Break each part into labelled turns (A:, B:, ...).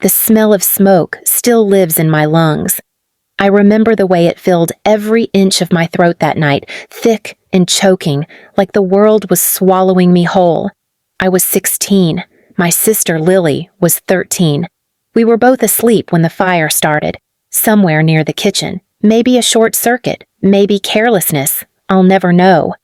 A: The smell of smoke still lives in my lungs. I remember the way it filled every inch of my throat that night, thick and choking, like the world was swallowing me whole. I was 16. My sister Lily was 13. We were both asleep when the fire started, somewhere near the kitchen. Maybe a short circuit, maybe carelessness. I'll never know.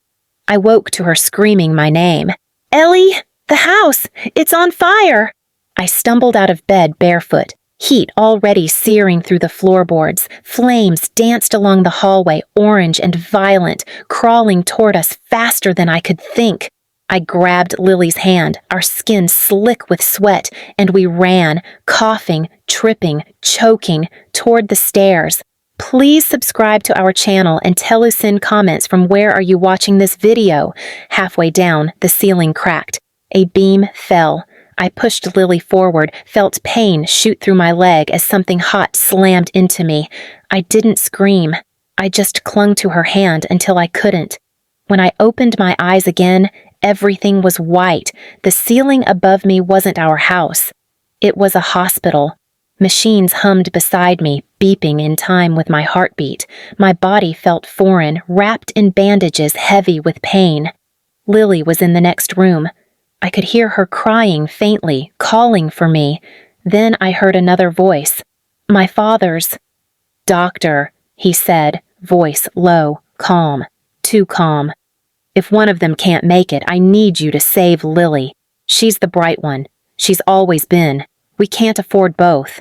A: I woke to her screaming my name. "Ellie, the house! It's on fire!" I stumbled out of bed barefoot, heat already searing through the floorboards. Flames danced along the hallway, orange and violent, crawling toward us faster than I could think. I grabbed Lily's hand, our skin slick with sweat, and we ran, coughing, tripping, choking, toward the stairs. Please subscribe to our channel and tell us in comments from where are you watching this video. Halfway down, the ceiling cracked. A beam fell. I pushed Lily forward, felt pain shoot through my leg as something hot slammed into me. I didn't scream. I just clung to her hand until I couldn't. When I opened my eyes again, everything was white. The ceiling above me wasn't our house. It was a hospital. Machines hummed beside me, beeping in time with my heartbeat. My body felt foreign, wrapped in bandages heavy with pain. Lily was in the next room. I could hear her crying faintly, calling for me. Then I heard another voice. My father's. "Doctor," he said, voice low, calm, too calm. "If one of them can't make it, I need you to save Lily. She's the bright one. She's always been. We can't afford both."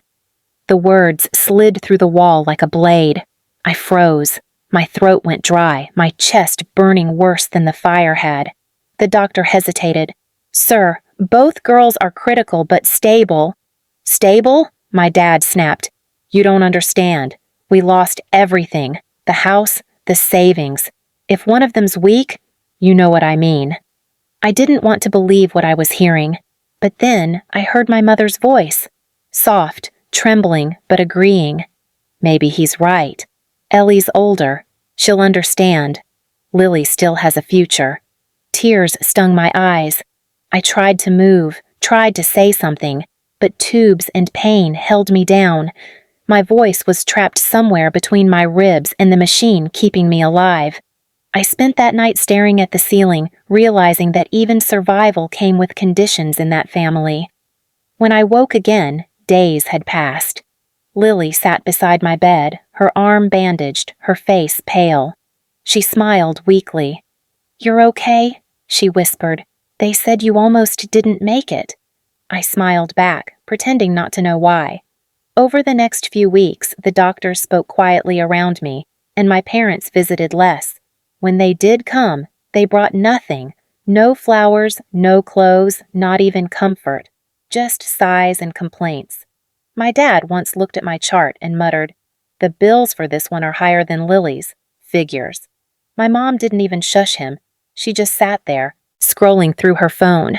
A: The words slid through the wall like a blade. I froze. My throat went dry, my chest burning worse than the fire had. The doctor hesitated. "Sir, both girls are critical but stable." "Stable?" my dad snapped. "You don't understand. We lost everything. The house, the savings. If one of them's weak, you know what I mean." I didn't want to believe what I was hearing. But then I heard my mother's voice. Soft, trembling, but agreeing. "Maybe he's right. Ellie's older. She'll understand. Lily still has a future." Tears stung my eyes. I tried to move, tried to say something, but tubes and pain held me down. My voice was trapped somewhere between my ribs and the machine keeping me alive. I spent that night staring at the ceiling, realizing that even survival came with conditions in that family. When I woke again, days had passed. Lily sat beside my bed, her arm bandaged, her face pale. She smiled weakly. "You're okay?" she whispered. "They said you almost didn't make it." I smiled back, pretending not to know why. Over the next few weeks, the doctors spoke quietly around me, and my parents visited less. When they did come, they brought nothing. No flowers, no clothes, not even comfort. Just sighs and complaints. My dad once looked at my chart and muttered, "The bills for this one are higher than Lily's. Figures." My mom didn't even shush him. She just sat there, scrolling through her phone.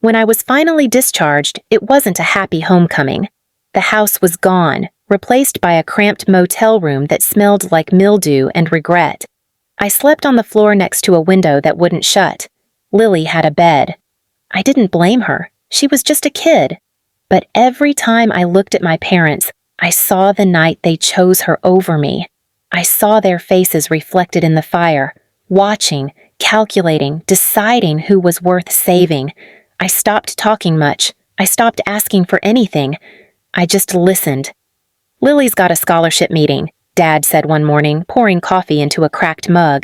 A: When I was finally discharged, it wasn't a happy homecoming. The house was gone, replaced by a cramped motel room that smelled like mildew and regret. I slept on the floor next to a window that wouldn't shut. Lily had a bed. I didn't blame her. She was just a kid. But every time I looked at my parents, I saw the night they chose her over me. I saw their faces reflected in the fire, watching, calculating, deciding who was worth saving. I stopped talking much. I stopped asking for anything. I just listened. "Lily's got a scholarship meeting," Dad said one morning, pouring coffee into a cracked mug.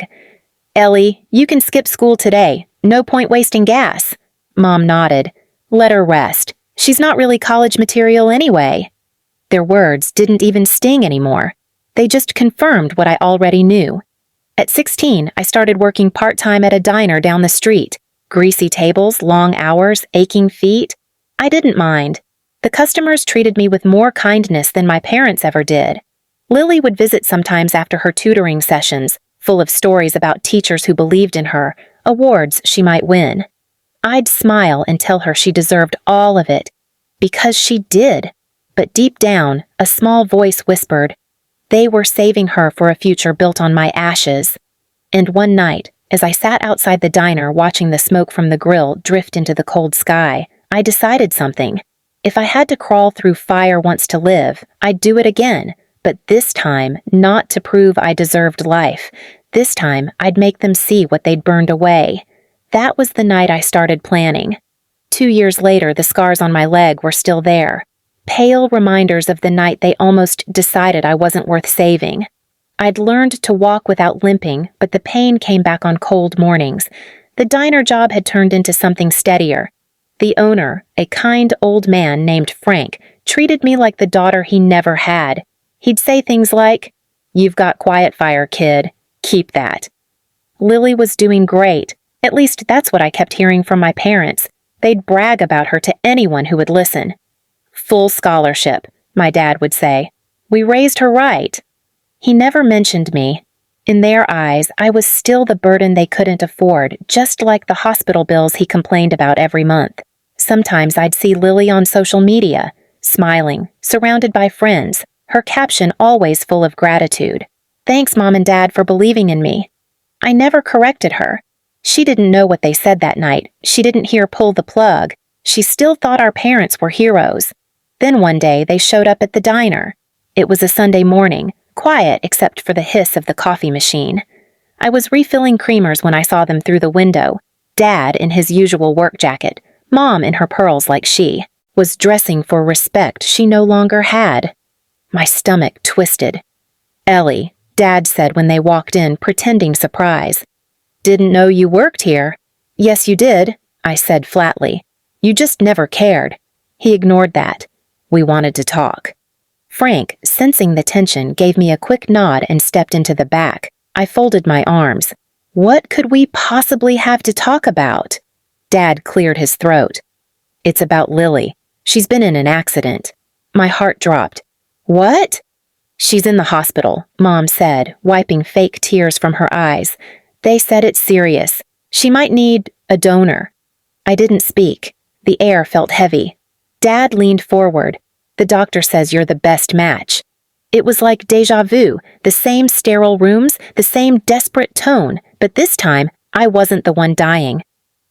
A: "Ellie, you can skip school today. No point wasting gas." Mom nodded. "Let her rest. She's not really college material anyway." Their words didn't even sting anymore. They just confirmed what I already knew. At 16, I started working part-time at a diner down the street. Greasy tables, long hours, aching feet. I didn't mind. The customers treated me with more kindness than my parents ever did. Lily would visit sometimes after her tutoring sessions, full of stories about teachers who believed in her, awards she might win. I'd smile and tell her she deserved all of it, because she did. But deep down, a small voice whispered, they were saving her for a future built on my ashes. And one night, as I sat outside the diner watching the smoke from the grill drift into the cold sky, I decided something. If I had to crawl through fire once to live, I'd do it again, but this time not to prove I deserved life. This time I'd make them see what they'd burned away. That was the night I started planning. 2 years later, the scars on my leg were still there. Pale reminders of the night they almost decided I wasn't worth saving. I'd learned to walk without limping, but the pain came back on cold mornings. The diner job had turned into something steadier. The owner, a kind old man named Frank, treated me like the daughter he never had. He'd say things like, "You've got quiet fire, kid. Keep that." Lily was doing great. At least that's what I kept hearing from my parents. They'd brag about her to anyone who would listen. "Full scholarship," my dad would say. "We raised her right." He never mentioned me. In their eyes, I was still the burden they couldn't afford, just like the hospital bills he complained about every month. Sometimes I'd see Lily on social media, smiling, surrounded by friends, her caption always full of gratitude. "Thanks, Mom and Dad, for believing in me." I never corrected her. She didn't know what they said that night. She didn't hear "pull the plug." She still thought our parents were heroes. Then one day, they showed up at the diner. It was a Sunday morning, quiet except for the hiss of the coffee machine. I was refilling creamers when I saw them through the window. Dad in his usual work jacket, Mom in her pearls like she, was dressing for respect she no longer had. My stomach twisted. "Ellie," Dad said when they walked in, pretending surprise. "Didn't know you worked here." "Yes, you did," I said flatly. "You just never cared." He ignored that. We wanted to talk. Frank, sensing the tension, gave me a quick nod and stepped into the back. I folded my arms. What could we possibly have to talk about? Dad cleared his throat. "It's about Lily. She's been in an accident." My heart dropped. "What?" "She's in the hospital," Mom said, wiping fake tears from her eyes. "They said it's serious. She might need a donor." I didn't speak. The air felt heavy. Dad leaned forward. "The doctor says you're the best match." It was like déjà vu, the same sterile rooms, the same desperate tone, but this time, I wasn't the one dying.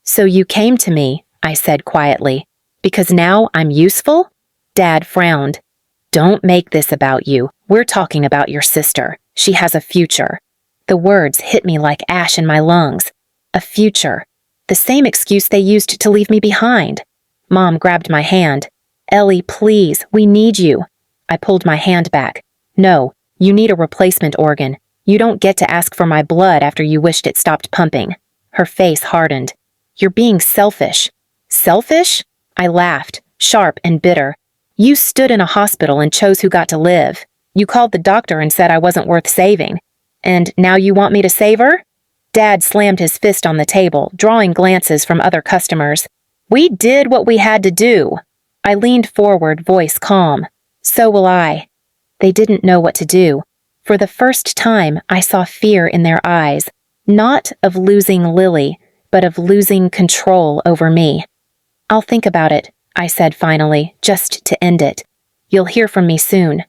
A: "So you came to me," I said quietly, "because now I'm useful?" Dad frowned. "Don't make this about you. We're talking about your sister. She has a future." The words hit me like ash in my lungs. A future. The same excuse they used to leave me behind. Mom grabbed my hand. "Ellie, please, we need you." I pulled my hand back. "No, you need a replacement organ. You don't get to ask for my blood after you wished it stopped pumping." Her face hardened. "You're being selfish." "Selfish?" I laughed, sharp and bitter. "You stood in a hospital and chose who got to live. You called the doctor and said I wasn't worth saving. And now you want me to save her?" Dad slammed his fist on the table, drawing glances from other customers. "We did what we had to do." I leaned forward, voice calm. "So will I." They didn't know what to do. For the first time, I saw fear in their eyes, not of losing Lily, but of losing control over me. "I'll think about it," I said finally, just to end it. "You'll hear from me soon."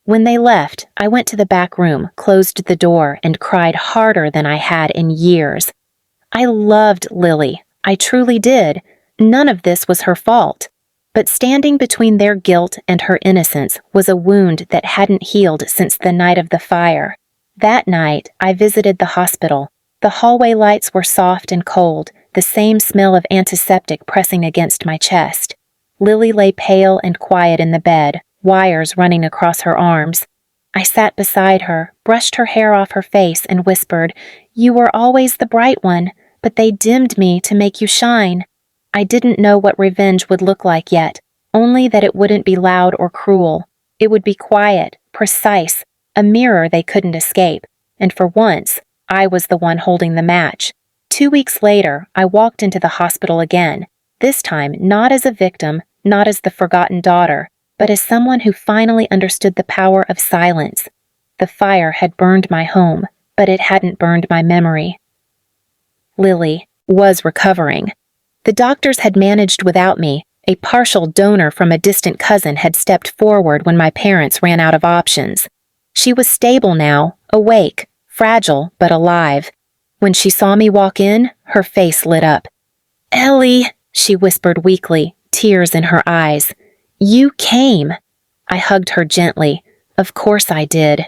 A: When they left, I went to the back room, closed the door, and cried harder than I had in years. I loved Lily. I truly did. None of this was her fault. But standing between their guilt and her innocence was a wound that hadn't healed since the night of the fire. That night, I visited the hospital. The hallway lights were soft and cold, the same smell of antiseptic pressing against my chest. Lily lay pale and quiet in the bed, wires running across her arms. I sat beside her, brushed her hair off her face, and whispered, "You were always the bright one, but they dimmed me to make you shine." I didn't know what revenge would look like yet, only that it wouldn't be loud or cruel. It would be quiet, precise, a mirror they couldn't escape, and for once, I was the one holding the match. 2 weeks later, I walked into the hospital again, this time not as a victim, not as the forgotten daughter, but as someone who finally understood the power of silence. The fire had burned my home, but it hadn't burned my memory. Lily was recovering. The doctors had managed without me. A partial donor from a distant cousin had stepped forward when my parents ran out of options. She was stable now, awake, fragile but alive. When she saw me walk in, her face lit up. "Ellie," she whispered weakly, tears in her eyes. You came. I hugged her gently. Of course I did.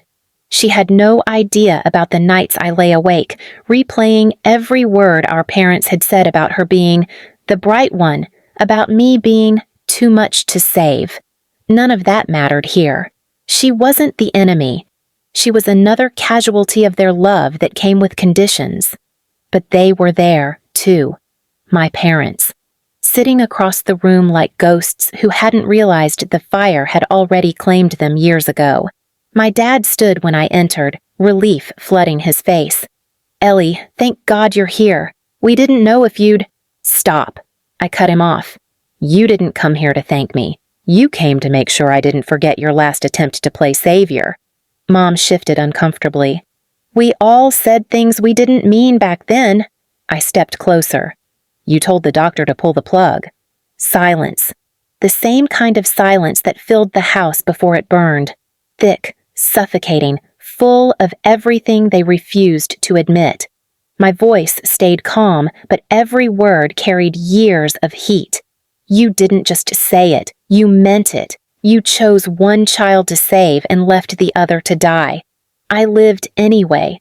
A: She had no idea about the nights I lay awake, replaying every word our parents had said about her being the bright one, about me being too much to save. None of that mattered here. She wasn't the enemy. She was another casualty of their love that came with conditions. But they were there, too. My parents. Sitting across the room like ghosts who hadn't realized the fire had already claimed them years ago. My dad stood when I entered, relief flooding his face. Ellie, thank God you're here. We didn't know if you'd... Stop. I cut him off. You didn't come here to thank me. You came to make sure I didn't forget your last attempt to play savior. Mom shifted uncomfortably. We all said things we didn't mean back then. I stepped closer. You told the doctor to pull the plug. Silence. The same kind of silence that filled the house before it burned. Thick, suffocating, full of everything they refused to admit. My voice stayed calm, but every word carried years of heat. You didn't just say it, you meant it. You chose one child to save and left the other to die. I lived anyway.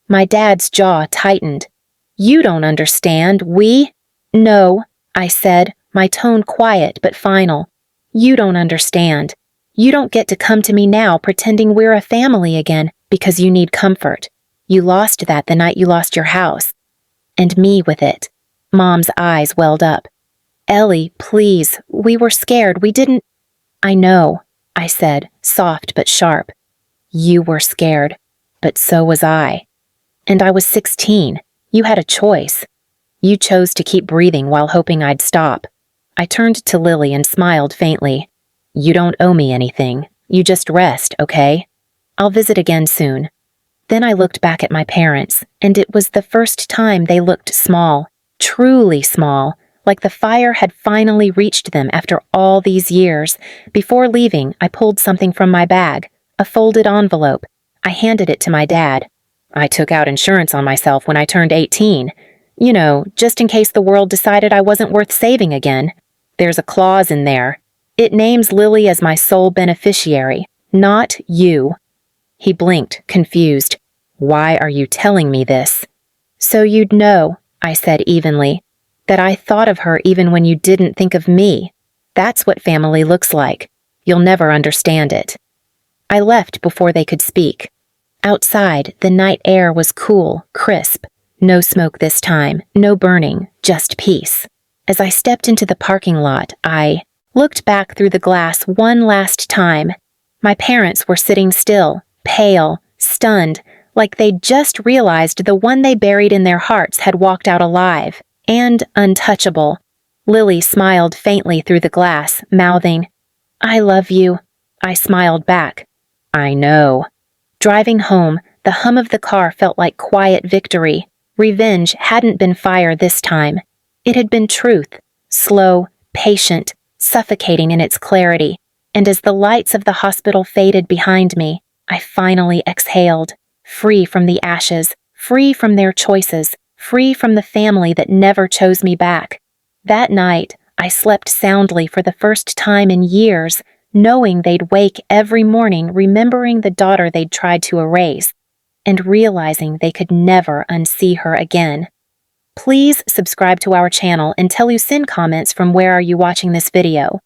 A: My dad's jaw tightened. You don't understand, No, I said, my tone quiet but final. You don't understand. You don't get to come to me now pretending we're a family again because you need comfort. You lost that the night you lost your house. And me with it. Mom's eyes welled up. Ellie, please, we were scared. We didn't... I know, I said, soft but sharp. You were scared, but so was I. And I was 16. You had a choice. You chose to keep breathing while hoping I'd stop. I turned to Lily and smiled faintly. You don't owe me anything. You just rest, okay? I'll visit again soon. Then I looked back at my parents, and it was the first time they looked small, truly small, like the fire had finally reached them after all these years. Before leaving, I pulled something from my bag, a folded envelope. I handed it to my dad. I took out insurance on myself when I turned 18. You know, just in case the world decided I wasn't worth saving again. There's a clause in there. It names Lily as my sole beneficiary, not you. He blinked, confused. Why are you telling me this? So you'd know, I said evenly, that I thought of her even when you didn't think of me. That's what family looks like. You'll never understand it. I left before they could speak. Outside, the night air was cool, crisp. No smoke this time, no burning, just peace. As I stepped into the parking lot, I looked back through the glass one last time. My parents were sitting still, pale, stunned, like they'd just realized the one they buried in their hearts had walked out alive, and untouchable. Lily smiled faintly through the glass, mouthing, I love you. I smiled back. I know. Driving home, the hum of the car felt like quiet victory. Revenge hadn't been fire this time. It had been truth, slow, patient, suffocating in its clarity. And as the lights of the hospital faded behind me, I finally exhaled, free from the ashes, free from their choices, free from the family that never chose me back. That night, I slept soundly for the first time in years, knowing they'd wake every morning remembering the daughter they'd tried to erase, and realizing they could never unsee her again. Please subscribe to our channel and tell Lucinne comments from where are you watching this video.